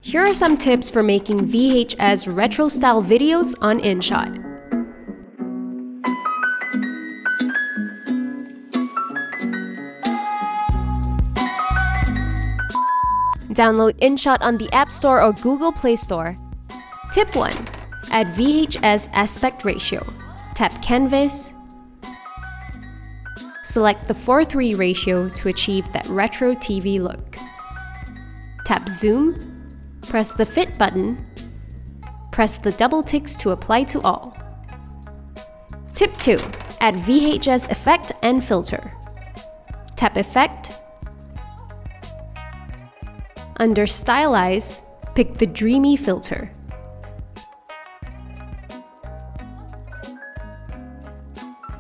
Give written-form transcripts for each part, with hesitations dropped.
Here are some tips for making VHS retro-style videos on InShot. Download InShot on the App Store or Google Play Store. Tip 1. Add VHS aspect ratio. Tap Canvas. Select the 4:3 ratio to achieve that retro TV look. Tap Zoom. Press the Fit button. Press the double ticks to apply to all. Tip 2. Add VHS effect and filter. Tap Effect. Under Stylize, pick the Dreamy filter.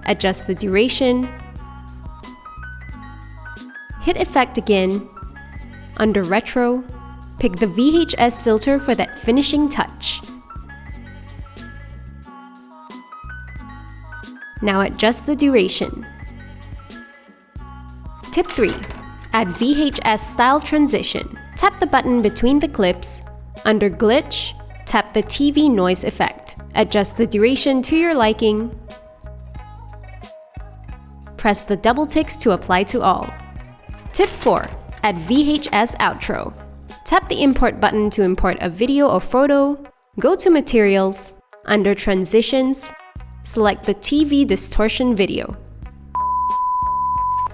Adjust the duration. Hit Effect again. Under Retro, pick the VHS filter for that finishing touch. Now adjust the duration. Tip 3. Add VHS style transition. Tap the button between the clips. Under Glitch, tap the TV noise effect. Adjust the duration to your liking. Press the double ticks to apply to all. Tip 4. Add VHS outro. Tap the Import button to import a video or photo. Go to Materials. Under Transitions, select the TV distortion video.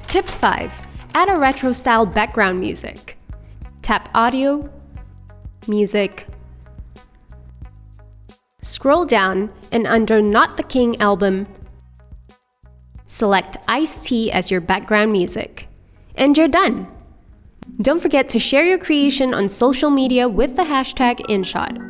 Tip 5. Add a retro-style background music. Tap Audio, Music. Scroll down and under Not the King album, select Ice-T as your background music. And you're done! Don't forget to share your creation on social media with the hashtag InShot.